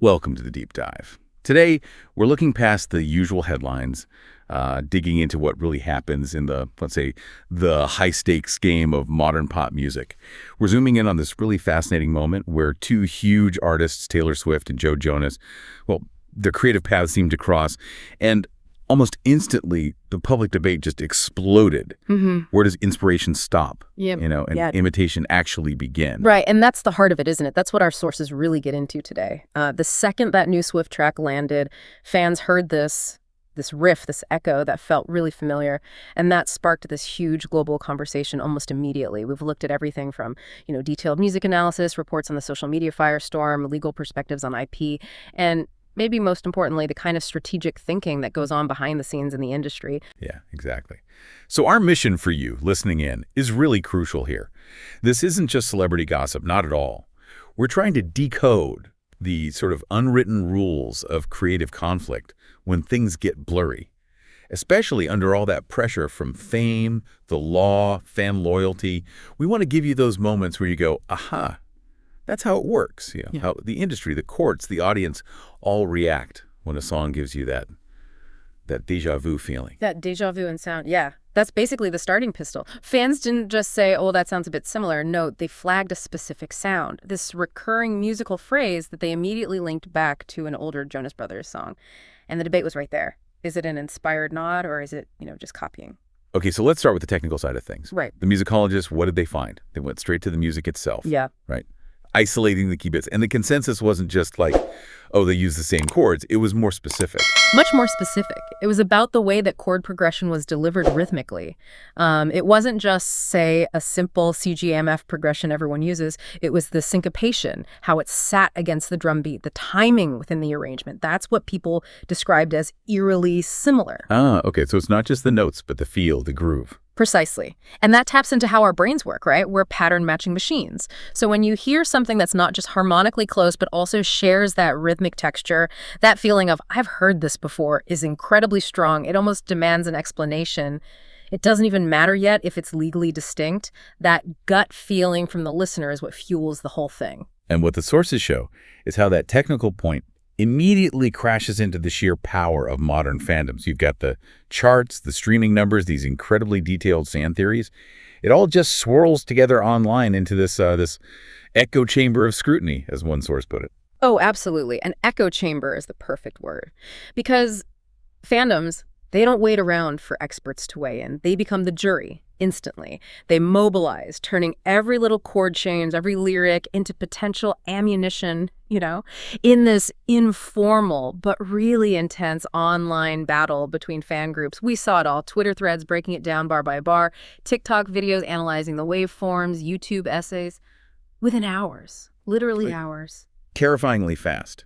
Welcome to the Deep Dive. Today, we're looking past the usual headlines, digging into what really happens in the, let's say, the high-stakes game of modern pop music. We're zooming in on this really fascinating moment where two huge artists, Taylor Swift and Jonas, well, their creative paths seem to cross, and almost instantly, the public debate just exploded. Where does inspiration stop? And imitation actually begin? Right, and that's the heart of it, isn't it? That's what our sources really get into today. The second that new Swift track landed, fans heard this riff, this echo that felt really familiar, and that sparked this huge global conversation almost immediately. We've looked at everything from, detailed music analysis, reports on the social media firestorm, legal perspectives on IP, and maybe most importantly, the kind of strategic thinking that goes on behind the scenes in the industry. Yeah, exactly. So our mission for you listening in is really crucial here. This isn't just celebrity gossip, not at all. We're trying to decode the sort of unwritten rules of creative conflict when things get blurry, especially under all that pressure from fame, the law, fan loyalty. We want to give you those moments where you go, aha. That's how it works. How the industry, the courts, the audience all react when a song gives you that déjà vu feeling. That déjà vu in sound, yeah. That's basically the starting pistol. Fans didn't just say, oh, that sounds a bit similar. No, they flagged a specific sound, this recurring musical phrase that they immediately linked back to an older Jonas Brothers song. And the debate was right there. Is it an inspired nod or is it, just copying? Okay, so let's start with the technical side of things. Right. The musicologists, what did they find? They went straight to the music itself. Yeah. Right. Isolating the key bits. And the consensus wasn't just like, oh, they use the same chords. It was more specific. Much more specific. It was about the way that chord progression was delivered rhythmically. It wasn't just, say, a simple CGMF progression everyone uses. It was the syncopation, how it sat against the drum beat, the timing within the arrangement. That's what people described as eerily similar. Ah, okay. So it's not just the notes, but the feel, the groove. Precisely. And that taps into how our brains work, right? We're pattern matching machines. So when you hear something that's not just harmonically close, but also shares that rhythmic texture, that feeling of, I've heard this before, is incredibly strong. It almost demands an explanation. It doesn't even matter yet if it's legally distinct. That gut feeling from the listener is what fuels the whole thing. And what the sources show is how that technical point immediately crashes into the sheer power of modern fandoms. You've got the charts, the streaming numbers, these incredibly detailed fan theories. It all just swirls together online into this echo chamber of scrutiny, as one source put it. Oh, absolutely. An echo chamber is the perfect word. Because fandoms, they don't wait around for experts to weigh in. They become the jury instantly. They mobilize, turning every little chord change, every lyric into potential ammunition, in this informal but really intense online battle between fan groups. We saw it all. Twitter threads breaking it down bar by bar, TikTok videos analyzing the waveforms, YouTube essays. Within hours, literally hours. Terrifyingly fast.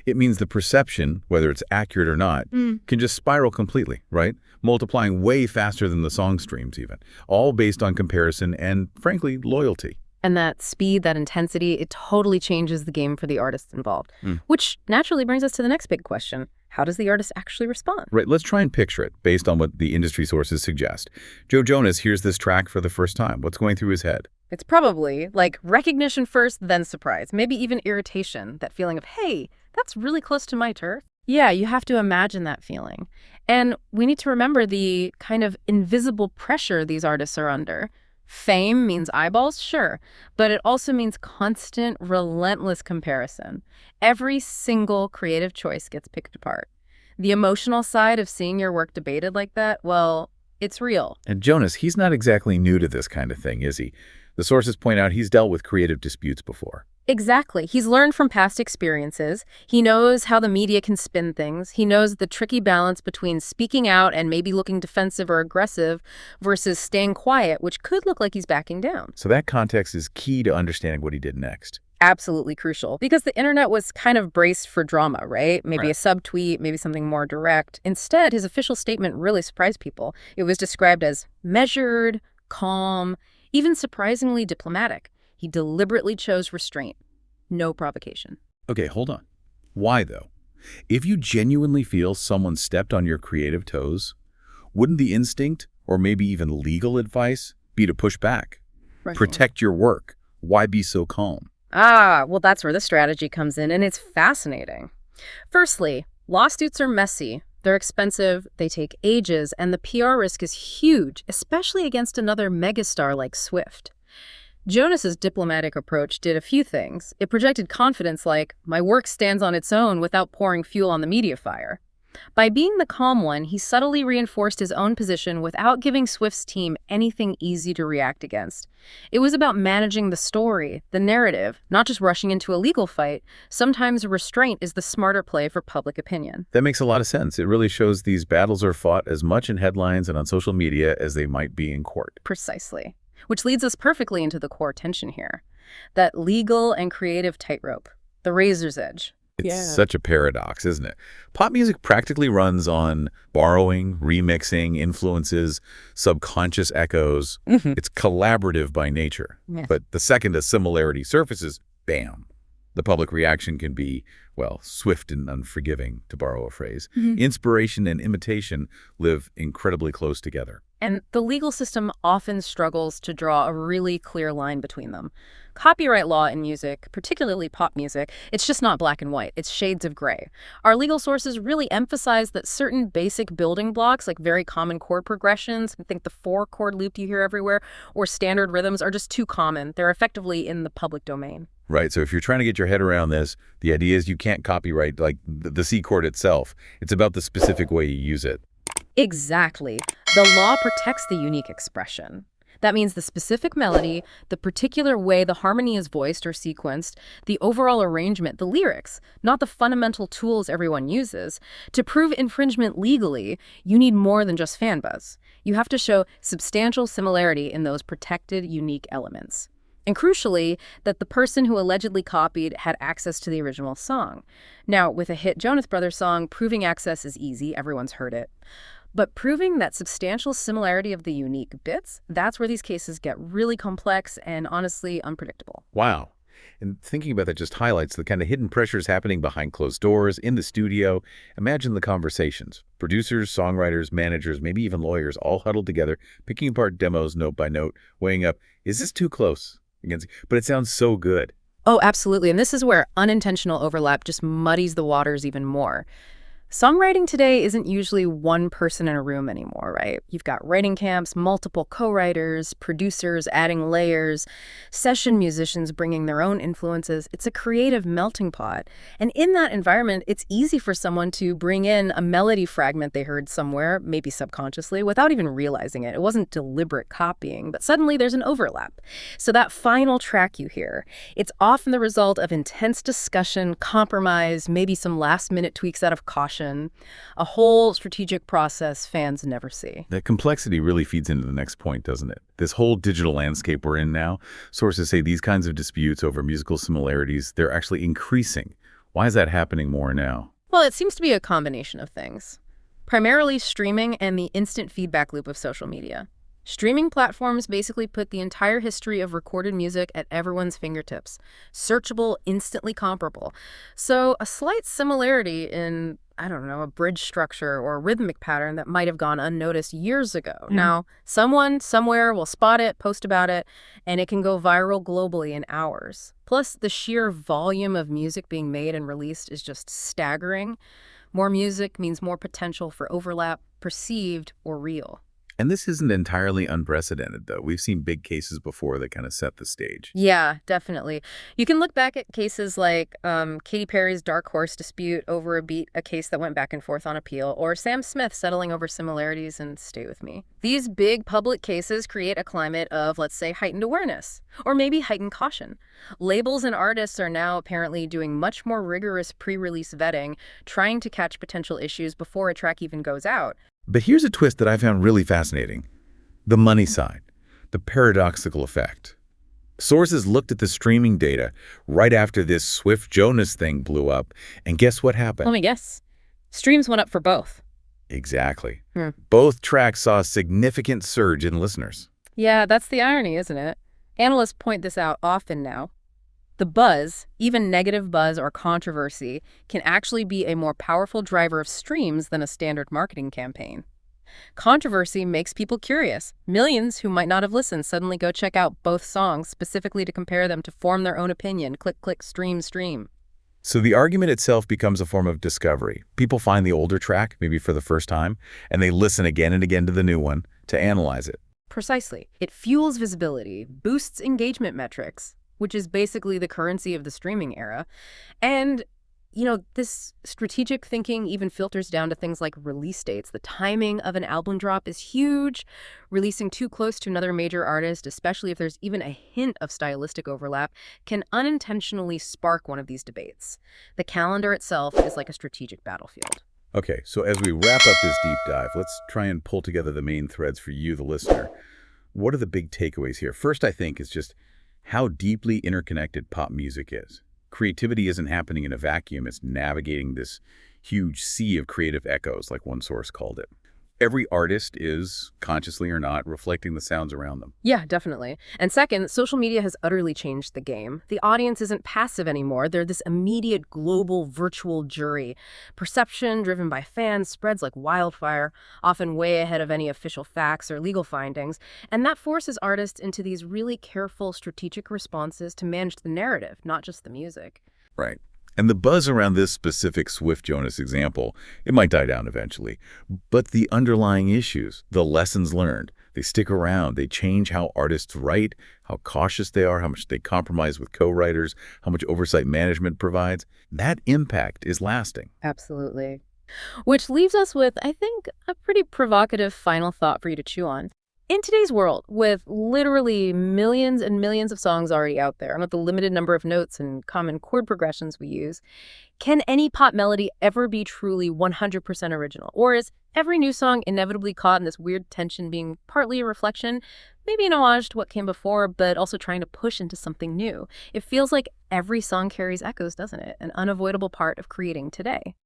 It means the perception, whether it's accurate or not, can just spiral completely, right? Multiplying way faster than the song streams even, all based on comparison and, frankly, loyalty. And that speed, that intensity, it totally changes the game for the artists involved, which naturally brings us to the next big question. How does the artist actually respond? Right, let's try and picture it based on what the industry sources suggest. Jonas hears this track for the first time. What's going through his head? It's probably like recognition first, then surprise, maybe even irritation, that feeling of, hey, that's really close to my turf. Yeah, you have to imagine that feeling. And we need to remember the kind of invisible pressure these artists are under. Fame means eyeballs, sure, but it also means constant, relentless comparison. Every single creative choice gets picked apart. The emotional side of seeing your work debated like that, well, it's real. And Jonas, he's not exactly new to this kind of thing, is he? The sources point out he's dealt with creative disputes before. Exactly. He's learned from past experiences. He knows how the media can spin things. He knows the tricky balance between speaking out and maybe looking defensive or aggressive versus staying quiet, which could look like he's backing down. So that context is key to understanding what he did next. Absolutely crucial. Because the internet was kind of braced for drama, right? Maybe a subtweet, maybe something more direct. Instead, his official statement really surprised people. It was described as measured, calm, even surprisingly diplomatic. He deliberately chose restraint. No provocation. Okay, hold on. Why, though? If you genuinely feel someone stepped on your creative toes, wouldn't the instinct, or maybe even legal advice, be to push back? Right. Protect your work. Why be so calm? Ah, well, that's where the strategy comes in, and it's fascinating. Firstly, lawsuits are messy. They're expensive, they take ages, and the PR risk is huge, especially against another megastar like Swift. Jonas's diplomatic approach did a few things. It projected confidence like, my work stands on its own without pouring fuel on the media fire. By being the calm one, he subtly reinforced his own position without giving Swift's team anything easy to react against. It was about managing the story, the narrative, not just rushing into a legal fight. Sometimes restraint is the smarter play for public opinion. That makes a lot of sense. It really shows these battles are fought as much in headlines and on social media as they might be in court. Precisely. Which leads us perfectly into the core tension here. That legal and creative tightrope, the razor's edge. It's such a paradox, isn't it? Pop music practically runs on borrowing, remixing, influences, subconscious echoes. It's collaborative by nature. Yes. But the second a similarity surfaces, bam. The public reaction can be, well, swift and unforgiving, to borrow a phrase. Inspiration and imitation live incredibly close together. And the legal system often struggles to draw a really clear line between them. Copyright law in music, particularly pop music, it's just not black and white. It's shades of gray. Our legal sources really emphasize that certain basic building blocks, like very common chord progressions, I think the 4-chord loop you hear everywhere, or standard rhythms are just too common. They're effectively in the public domain. Right, so if you're trying to get your head around this, the idea is you can't copyright like the C chord itself. It's about the specific way you use it. Exactly. The law protects the unique expression. That means the specific melody, the particular way the harmony is voiced or sequenced, the overall arrangement, the lyrics, not the fundamental tools everyone uses. To prove infringement legally, you need more than just fan buzz. You have to show substantial similarity in those protected, unique elements. And crucially, that the person who allegedly copied had access to the original song. Now, with a hit Jonas Brothers song, proving access is easy, everyone's heard it. But proving that substantial similarity of the unique bits, that's where these cases get really complex and honestly unpredictable. Wow. And thinking about that just highlights the kind of hidden pressures happening behind closed doors, in the studio. Imagine the conversations. Producers, songwriters, managers, maybe even lawyers all huddled together, picking apart demos note by note, weighing up, is this too close? But it sounds so good. Oh, absolutely. And this is where unintentional overlap just muddies the waters even more. Songwriting today isn't usually one person in a room anymore, right? You've got writing camps, multiple co-writers, producers adding layers, session musicians bringing their own influences. It's a creative melting pot. And in that environment, it's easy for someone to bring in a melody fragment they heard somewhere, maybe subconsciously, without even realizing it. It wasn't deliberate copying, but suddenly there's an overlap. So that final track you hear, it's often the result of intense discussion, compromise, maybe some last-minute tweaks out of caution. A whole strategic process fans never see. That complexity really feeds into the next point, doesn't it? This whole digital landscape we're in now, sources say these kinds of disputes over musical similarities, they're actually increasing. Why is that happening more now? Well, it seems to be a combination of things. Primarily streaming and the instant feedback loop of social media. Streaming platforms basically put the entire history of recorded music at everyone's fingertips. Searchable, instantly comparable. So a slight similarity in, I don't know, a bridge structure or a rhythmic pattern that might have gone unnoticed years ago. Now, someone, somewhere will spot it, post about it, and it can go viral globally in hours. Plus, the sheer volume of music being made and released is just staggering. More music means more potential for overlap, perceived or real. And this isn't entirely unprecedented, though. We've seen big cases before that kind of set the stage. Yeah, definitely. You can look back at cases like Katy Perry's Dark Horse dispute over a beat, a case that went back and forth on appeal, or Sam Smith settling over similarities and Stay With Me. These big public cases create a climate of, let's say, heightened awareness, or maybe heightened caution. Labels and artists are now apparently doing much more rigorous pre-release vetting, trying to catch potential issues before a track even goes out. But here's a twist that I found really fascinating. The money side, the paradoxical effect. Sources looked at the streaming data right after this Swift Jonas thing blew up, and guess what happened? Let me guess. Streams went up for both. Exactly. Both tracks saw a significant surge in listeners. Yeah, that's the irony, isn't it? Analysts point this out often now. The buzz, even negative buzz or controversy, can actually be a more powerful driver of streams than a standard marketing campaign. Controversy makes people curious. Millions who might not have listened suddenly go check out both songs specifically to compare them to form their own opinion. Click, click, stream, stream. So the argument itself becomes a form of discovery. People find the older track, maybe for the first time, and they listen again and again to the new one to analyze it. Precisely. It fuels visibility, boosts engagement metrics, which is basically the currency of the streaming era. And, this strategic thinking even filters down to things like release dates. The timing of an album drop is huge. Releasing too close to another major artist, especially if there's even a hint of stylistic overlap, can unintentionally spark one of these debates. The calendar itself is like a strategic battlefield. Okay, so as we wrap up this deep dive, let's try and pull together the main threads for you, the listener. What are the big takeaways here? First, I think, is just how deeply interconnected pop music is. Creativity isn't happening in a vacuum. It's navigating this huge sea of creative echoes, like one source called it. Every artist is, consciously or not, reflecting the sounds around them. Yeah, definitely. And second, social media has utterly changed the game. The audience isn't passive anymore. They're this immediate global virtual jury. Perception driven by fans spreads like wildfire, often way ahead of any official facts or legal findings. And that forces artists into these really careful, strategic responses to manage the narrative, not just the music. Right. And the buzz around this specific Swift Jonas example, it might die down eventually. But the underlying issues, the lessons learned, they stick around. They change how artists write, how cautious they are, how much they compromise with co-writers, how much oversight management provides. That impact is lasting. Absolutely. Which leaves us with, I think, a pretty provocative final thought for you to chew on. In today's world, with literally millions and millions of songs already out there, and with the limited number of notes and common chord progressions we use, can any pop melody ever be truly 100% original? Or is every new song inevitably caught in this weird tension, being partly a reflection, maybe an homage to what came before, but also trying to push into something new? It feels like every song carries echoes, doesn't it? An unavoidable part of creating today.